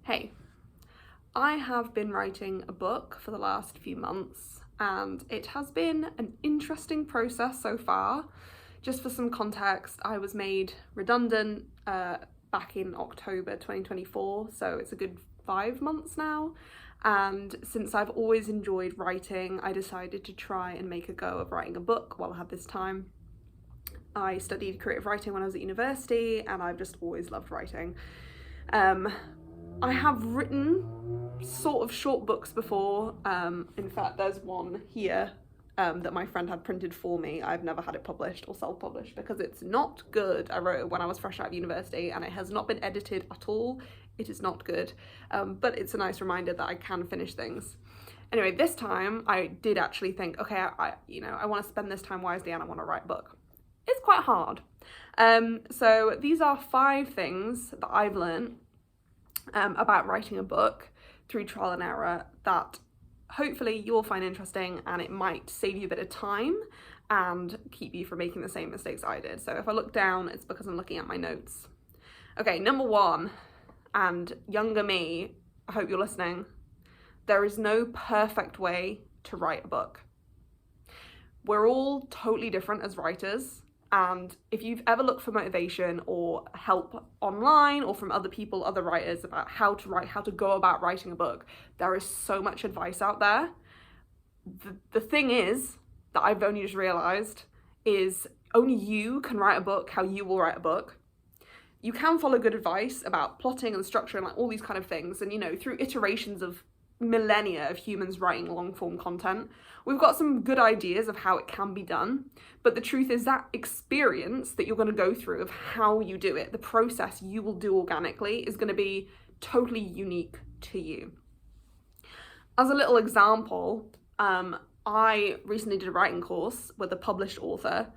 Hey, I have been writing a book for the last few months and it has been an interesting process so far. Just for some context, I was made redundant back in October 2024, so it's a good 5 months now. And since I've always enjoyed writing, I decided to try and make a go of writing a book while I had this time. I studied creative writing when I was at university and I've just always loved writing. I have written sort of short books before. In fact, there's one here that my friend had printed for me. I've never had it published or self-published because it's not good. I wrote it when I was fresh out of university and it has not been edited at all. It is not good, but it's a nice reminder that I can finish things. Anyway, this time I did actually think, okay, I want to spend this time wisely and I want to write a book. It's quite hard. So these are 5 things that I've learned about writing a book through trial and error that hopefully you'll find interesting, and it might save you a bit of time and keep you from making the same mistakes I did. So if I look down, it's because I'm looking at my notes. Okay, number 1, and younger me, I hope you're listening, there is no perfect way to write a book. We're all totally different as writers. And if you've ever looked for motivation or help online or from other people, other writers, about how to write, how to go about writing a book, there is so much advice out there. The thing is, that I've only just realized, is only you can write a book how you will write a book. You can follow good advice about plotting and structure and like all these kind of things. And, through iterations of millennia of humans writing long form content, we've got some good ideas of how it can be done, but the truth is that experience that you're going to go through of how you do it, the process you will do organically, is going to be totally unique to you. As a little example, I recently did a writing course with a published author,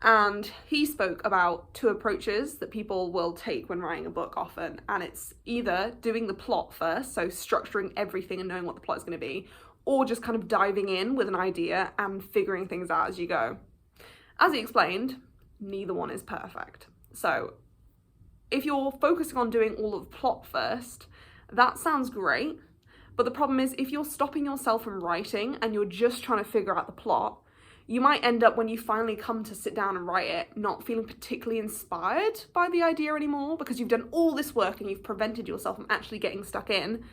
and he spoke about 2 approaches that people will take when writing a book often. And it's either doing the plot first, so structuring everything and knowing what the plot is going to be, or just kind of diving in with an idea and figuring things out as you go. As he explained, neither one is perfect. So if you're focusing on doing all of the plot first, that sounds great. But the problem is, if you're stopping yourself from writing and you're just trying to figure out the plot, you might end up, when you finally come to sit down and write it, not feeling particularly inspired by the idea anymore, because you've done all this work and you've prevented yourself from actually getting stuck in.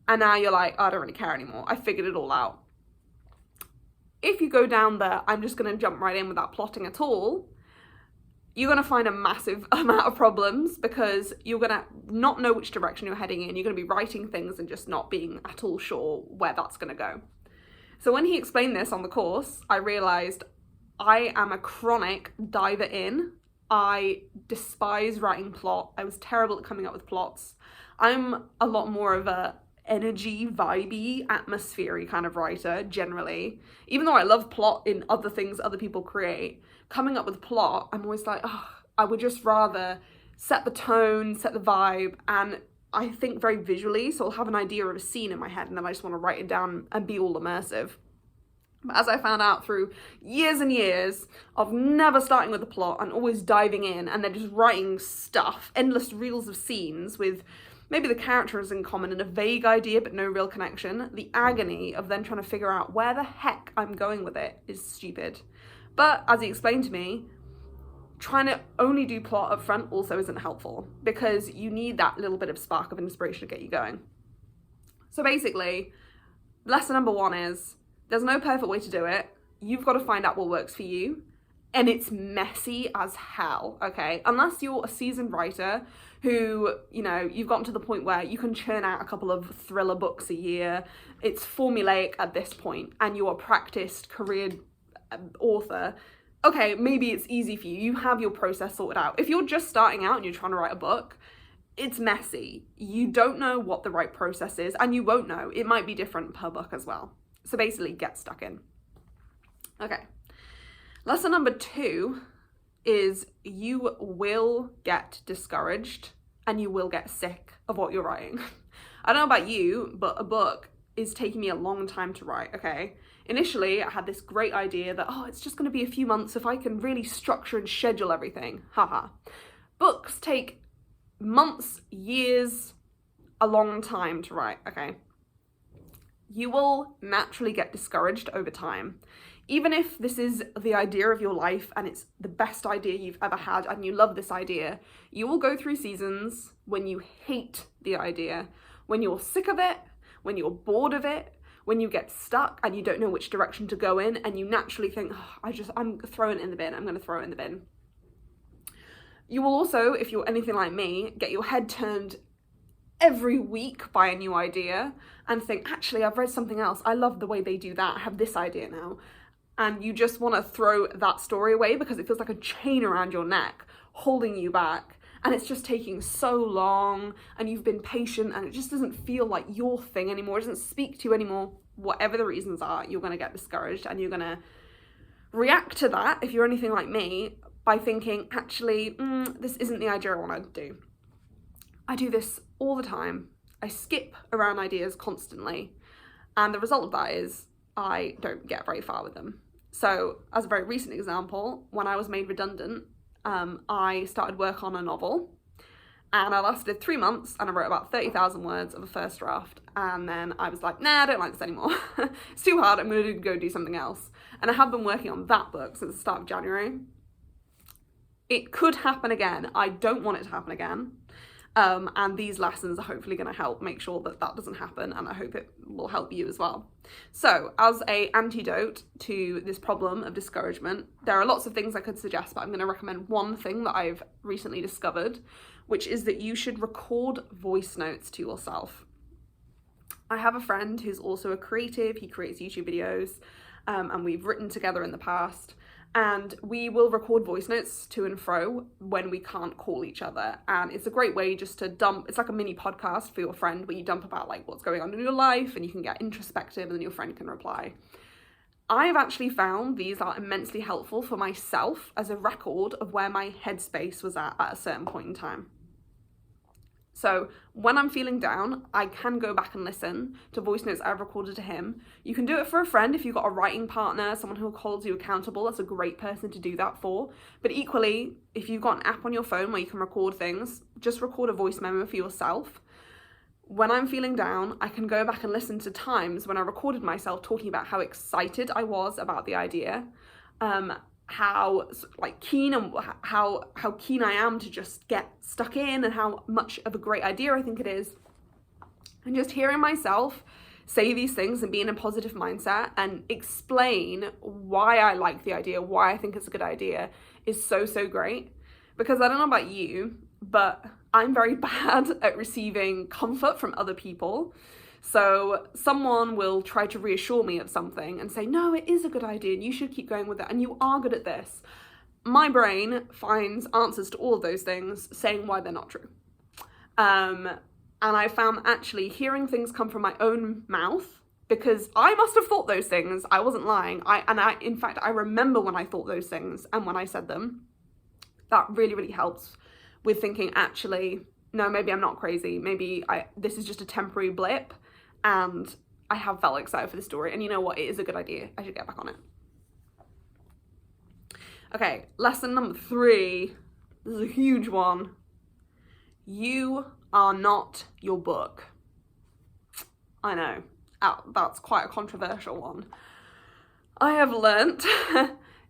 And now you're like, I don't really care anymore. I figured it all out. If you go down there, I'm just going to jump right in without plotting at all, you're going to find a massive amount of problems, because you're going to not know which direction you're heading in. You're going to be writing things and just not being at all sure where that's going to go. So when he explained this on the course, I realized I am a chronic diver in. I despise writing plot. I was terrible at coming up with plots. I'm a lot more of a energy, vibey, atmosphere-y kind of writer generally. Even though I love plot in other things other people create, coming up with plot, I'm always like, I would just rather set the tone, set the vibe, and I think very visually, so I'll have an idea of a scene in my head and then I just want to write it down and be all immersive. But as I found out through years and years of never starting with the plot and always diving in and then just writing stuff, endless reels of scenes with maybe the characters in common and a vague idea but no real connection, the agony of then trying to figure out where the heck I'm going with it is stupid. But as he explained to me, trying to only do plot up front also isn't helpful, because you need that little bit of spark of inspiration to get you going. So basically, lesson number 1 is, there's no perfect way to do it. You've got to find out what works for you. And it's messy as hell, okay? Unless you're a seasoned writer who, you've gotten to the point where you can churn out a couple of thriller books a year. It's formulaic at this point, and you're a practiced career author. Okay, maybe it's easy for you. You have your process sorted out. If you're just starting out and you're trying to write a book, it's messy. You don't know what the right process is, and you won't know. It might be different per book as well. So basically, get stuck in. Okay. Lesson number 2 is you will get discouraged and you will get sick of what you're writing. I don't know about you, but a book is taking me a long time to write, okay? Initially, I had this great idea that, it's just going to be a few months if I can really structure and schedule everything. Haha. Books take months, years, a long time to write, okay? You will naturally get discouraged over time. Even if this is the idea of your life and it's the best idea you've ever had and you love this idea, you will go through seasons when you hate the idea, when you're sick of it, when you're bored of it, when you get stuck and you don't know which direction to go in, and you naturally think, oh, I'm throwing it in the bin, I'm gonna throw it in the bin. You will also, if you're anything like me, get your head turned every week by a new idea and think, actually, I've read something else, I love the way they do that, I have this idea now. And you just want to throw that story away because it feels like a chain around your neck, holding you back. And it's just taking so long, and you've been patient, and it just doesn't feel like your thing anymore. It doesn't speak to you anymore. Whatever the reasons are, you're going to get discouraged, and you're going to react to that, if you're anything like me, by thinking, actually, this isn't the idea I want to do. I do this all the time. I skip around ideas constantly. And the result of that is I don't get very far with them. So, as a very recent example, when I was made redundant, I started work on a novel, and I lasted 3 months, and I wrote about 30,000 words of a first draft, and then I was like, nah, I don't like this anymore. It's too hard, I'm gonna go do something else. And I have been working on that book since the start of January. It could happen again. I don't want it to happen again. And these lessons are hopefully going to help make sure that that doesn't happen, and I hope it will help you as well. So, as an antidote to this problem of discouragement, there are lots of things I could suggest, but I'm going to recommend one thing that I've recently discovered, which is that you should record voice notes to yourself. I have a friend who's also a creative. He creates YouTube videos, and we've written together in the past. And we will record voice notes to and fro when we can't call each other. And it's a great way just to dump, it's like a mini podcast for your friend where you dump about like what's going on in your life, and you can get introspective, and then your friend can reply. I've actually found these are immensely helpful for myself as a record of where my headspace was at a certain point in time. So when I'm feeling down, I can go back and listen to voice notes I've recorded to him. You can do it for a friend if you've got a writing partner, someone who holds you accountable. That's a great person to do that for. But equally, if you've got an app on your phone where you can record things, just record a voice memo for yourself. When I'm feeling down, I can go back and listen to times when I recorded myself talking about how excited I was about the idea, how like keen and how keen I am to just get stuck in, and how much of a great idea I think it is. And just hearing myself say these things and be in a positive mindset and explain why I like the idea, why I think it's a good idea, is so great. Because I don't know about you, but I'm very bad at receiving comfort from other people. So someone will try to reassure me of something and say, no, it is a good idea and you should keep going with it and you are good at this. My brain finds answers to all of those things saying why they're not true. And I found actually hearing things come from my own mouth, because I must have thought those things, I wasn't lying. In fact, I remember when I thought those things and when I said them. That really helps with thinking, actually, no, maybe I'm not crazy. Maybe this is just a temporary blip, and I have felt excited for the story. And you know what? It is a good idea. I should get back on it. Okay, lesson number 3. This is a huge one. You are not your book. I know, that's quite a controversial one. I have learnt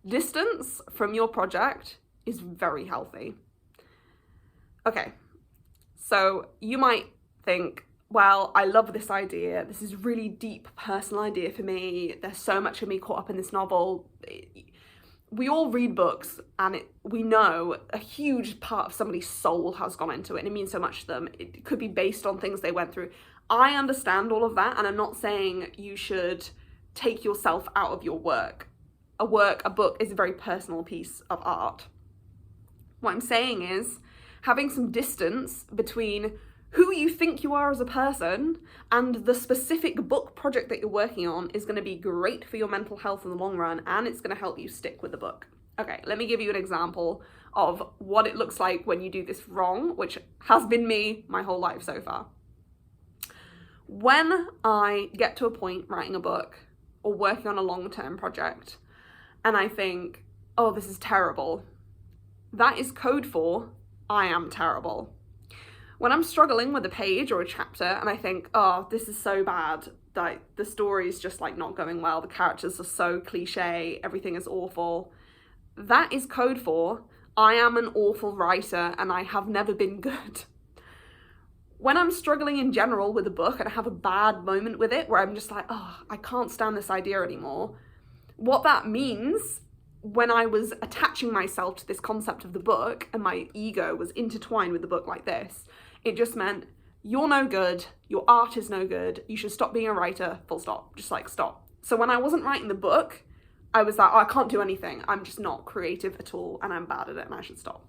distance from your project is very healthy. Okay, so you might think, well, I love this idea. This is a really deep personal idea for me. There's so much of me caught up in this novel. We all read books, and we know a huge part of somebody's soul has gone into it, and it means so much to them. It could be based on things they went through. I understand all of that, and I'm not saying you should take yourself out of your work. A book is a very personal piece of art. What I'm saying is having some distance between who you think you are as a person and the specific book project that you're working on is going to be great for your mental health in the long run, and it's going to help you stick with the book. Okay, let me give you an example of what it looks like when you do this wrong, which has been me my whole life so far. When I get to a point writing a book or working on a long-term project and I think, oh, this is terrible, that is code for I am terrible. When I'm struggling with a page or a chapter and I think, oh, this is so bad, like the story's just like not going well, the characters are so cliche, everything is awful, that is code for I am an awful writer and I have never been good. When I'm struggling in general with a book and I have a bad moment with it where I'm just like, oh, I can't stand this idea anymore, what that means, when I was attaching myself to this concept of the book and my ego was intertwined with the book like this, it just meant, you're no good, your art is no good, you should stop being a writer, full stop, just like stop. So when I wasn't writing the book, I was like, oh, I can't do anything, I'm just not creative at all and I'm bad at it and I should stop.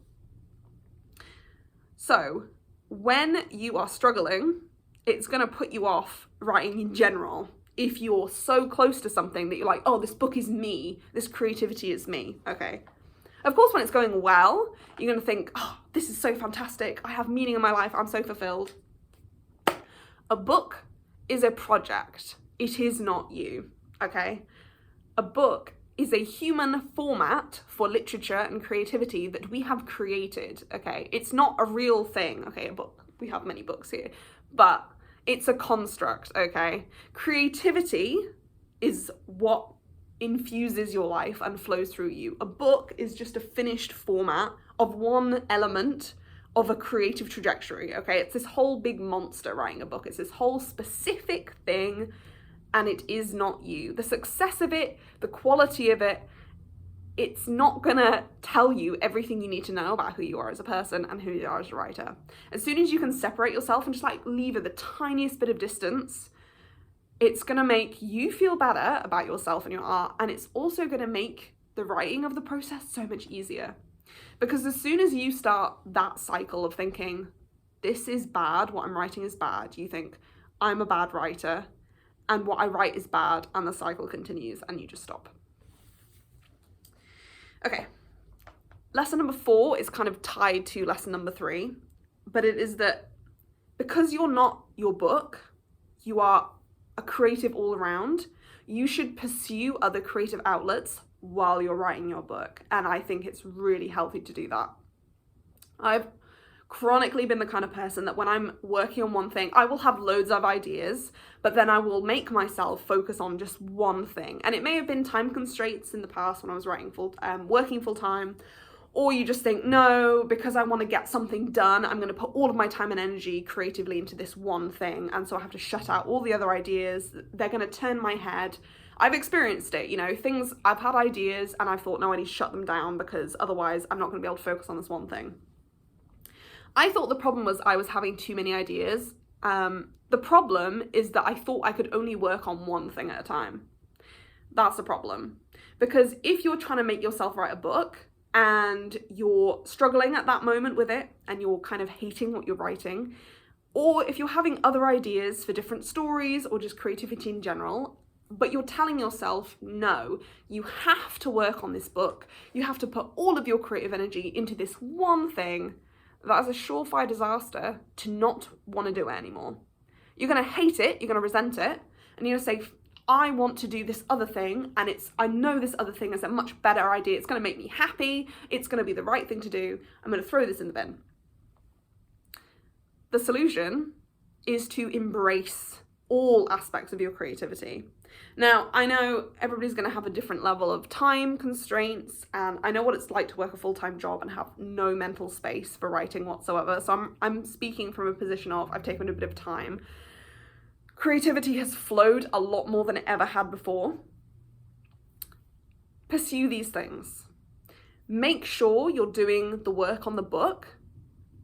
So when you are struggling, it's gonna put you off writing in general. If you're so close to something that you're like, oh, this book is me, this creativity is me, okay? Of course, when it's going well, you're gonna think, oh, this is so fantastic, I have meaning in my life, I'm so fulfilled. A book is a project, it is not you, okay? A book is a human format for literature and creativity that we have created, okay? It's not a real thing, okay, a book, we have many books here, but it's a construct, okay? Creativity is what infuses your life and flows through you. A book is just a finished format of one element of a creative trajectory, okay? It's this whole big monster writing a book. It's this whole specific thing, and it is not you. The success of it, the quality of it, it's not gonna tell you everything you need to know about who you are as a person and who you are as a writer. As soon as you can separate yourself and just like leave it the tiniest bit of distance, it's gonna make you feel better about yourself and your art, and it's also gonna make the writing of the process so much easier. Because as soon as you start that cycle of thinking, this is bad, what I'm writing is bad, you think, I'm a bad writer, and what I write is bad, and the cycle continues, and you just stop. Okay, lesson number 4 is kind of tied to lesson number 3, but it is that because you're not your book, you are a creative all around, you should pursue other creative outlets while you're writing your book. And I think it's really healthy to do that. I've chronically been the kind of person that when I'm working on one thing, I will have loads of ideas, but then I will make myself focus on just one thing. And it may have been time constraints in the past when I was working full time, or you just think, no, because I want to get something done, I'm going to put all of my time and energy creatively into this one thing. And so I have to shut out all the other ideas. They're going to turn my head. I've experienced it, you know, I've had ideas and I thought, no, I need to shut them down because otherwise I'm not going to be able to focus on this one thing. I thought the problem was I was having too many ideas. The problem is that I thought I could only work on one thing at a time. That's the problem. Because if you're trying to make yourself write a book, and you're struggling at that moment with it and you're kind of hating what you're writing, or if you're having other ideas for different stories or just creativity in general, but you're telling yourself, no, you have to work on this book, you have to put all of your creative energy into this one thing, that is a surefire disaster to not want to do it anymore. You're going to hate it, you're going to resent it, and you're going to say, I want to do this other thing, and I know this other thing is a much better idea, it's going to make me happy, it's going to be the right thing to do, I'm going to throw this in the bin. The solution is to embrace all aspects of your creativity. Now, I know everybody's going to have a different level of time constraints, and I know what it's like to work a full-time job and have no mental space for writing whatsoever, so I'm speaking from a position of I've taken a bit of time. Creativity has flowed a lot more than it ever had before. Pursue these things. Make sure you're doing the work on the book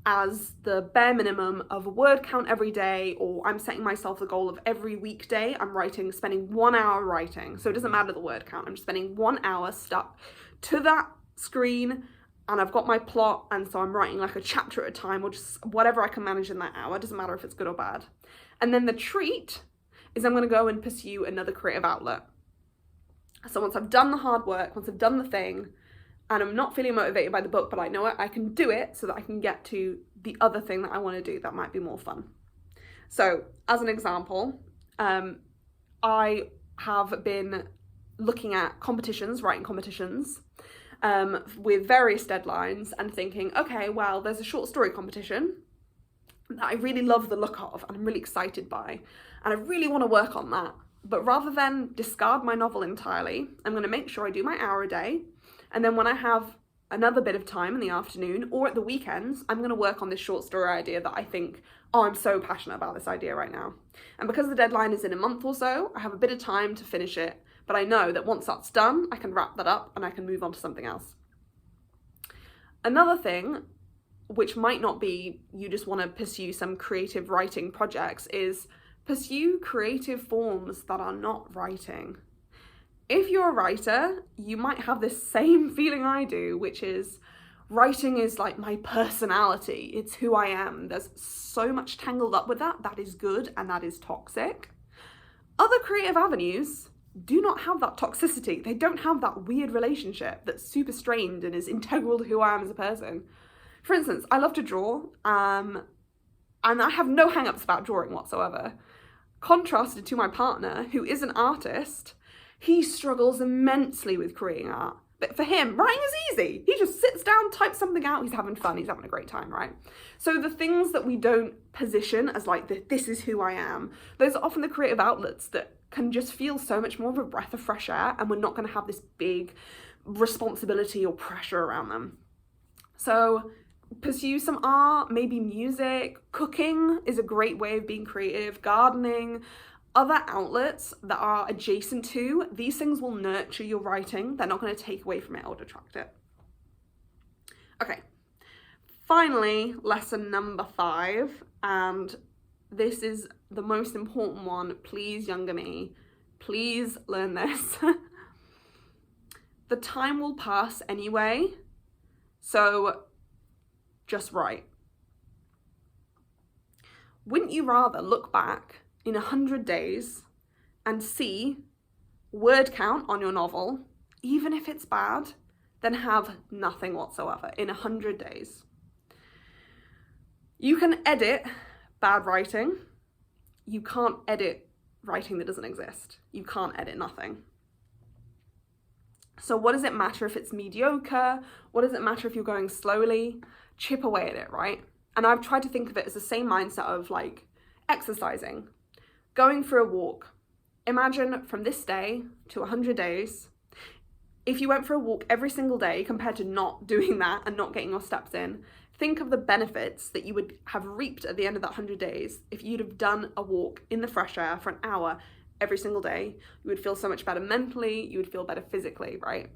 as the bare minimum of a word count every day, or I'm setting myself the goal of every weekday I'm spending 1 hour writing. So it doesn't matter the word count, I'm just spending 1 hour stuck to that screen, and I've got my plot, and so I'm writing like a chapter at a time, or just whatever I can manage in that hour, doesn't matter if it's good or bad. And then the treat is I'm going to go and pursue another creative outlet. So once I've done the hard work, once I've done the thing, and I'm not feeling motivated by the book, but I know I can do it so that I can get to the other thing that I want to do that might be more fun. So as an example, I have been looking at competitions, writing competitions, with various deadlines and thinking, okay, well, there's a short story competition. that I really love the look of and I'm really excited by, and I really want to work on that. But rather than discard my novel entirely, I'm going to make sure I do my hour a day, and then when I have another bit of time in the afternoon or at the weekends, I'm going to work on this short story idea that I think, oh, I'm so passionate about this idea right now. And because the deadline is in a month or so, I have a bit of time to finish it, but I know that once that's done, I can wrap that up and I can move on to something else. Another thing, which might not be you just want to pursue some creative writing projects, is pursue creative forms that are not writing. If you're a writer, you might have this same feeling I do, which is writing is like my personality. It's who I am. There's so much tangled up with that. That is good and that is toxic. Other creative avenues do not have that toxicity. They don't have that weird relationship that's super strained and is integral to who I am as a person. For instance, I love to draw, and I have no hang-ups about drawing whatsoever. Contrasted to my partner, who is an artist, he struggles immensely with creating art. But for him, writing is easy. He just sits down, types something out, he's having fun, he's having a great time, right? So the things that we don't position as like, this is who I am, those are often the creative outlets that can just feel so much more of a breath of fresh air, and we're not going to have this big responsibility or pressure around them. So pursue some art, maybe music. Cooking is a great way of being creative, gardening. Other outlets that are adjacent to, these things will nurture your writing. They're not going to take away from it or detract it. Okay, finally, lesson number 5, and this is the most important one. Please, younger me, please learn this. The time will pass anyway, so just write. Wouldn't you rather look back in 100 days and see word count on your novel, even if it's bad, than have nothing whatsoever in 100 days? You can edit bad writing. You can't edit writing that doesn't exist. You can't edit nothing. So what does it matter if it's mediocre? What does it matter if you're going slowly? Chip away at it, right? And I've tried to think of it as the same mindset of like exercising, going for a walk. Imagine from this day to 100 days, if you went for a walk every single day compared to not doing that and not getting your steps in, think of the benefits that you would have reaped at the end of that 100 days if you'd have done a walk in the fresh air for an hour every single day. You would feel so much better mentally, you would feel better physically, right?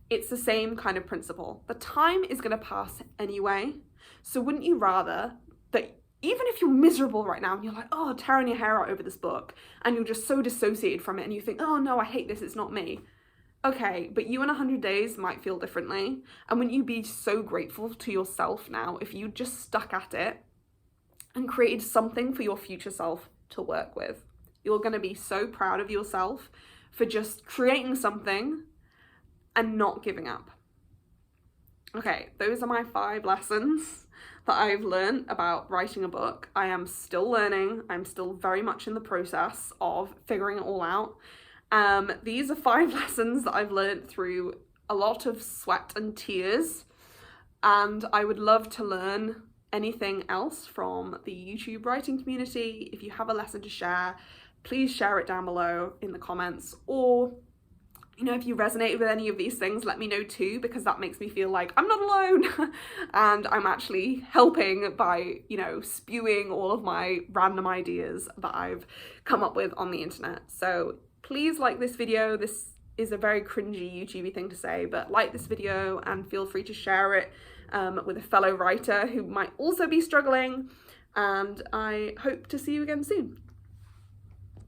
It's the same kind of principle. The time is going to pass anyway, so wouldn't you rather that even if you're miserable right now and you're like, oh, tearing your hair out over this book, and you're just so dissociated from it and you think, oh no, I hate this, it's not me. Okay, but you in 100 days might feel differently. And wouldn't you be so grateful to yourself now if you just stuck at it and created something for your future self to work with? You're going to be so proud of yourself for just creating something and not giving up. Okay, those are my 5 lessons that I've learned about writing a book. I am still learning. I'm still very much in the process of figuring it all out. These are 5 lessons that I've learned through a lot of sweat and tears, and I would love to learn anything else from the YouTube writing community. If you have a lesson to share, please share it down below in the comments, or if you resonate with any of these things, let me know too, because that makes me feel like I'm not alone and I'm actually helping by, spewing all of my random ideas that I've come up with on the internet. So please like this video. This is a very cringy YouTubey thing to say, but like this video and feel free to share it with a fellow writer who might also be struggling. And I hope to see you again soon.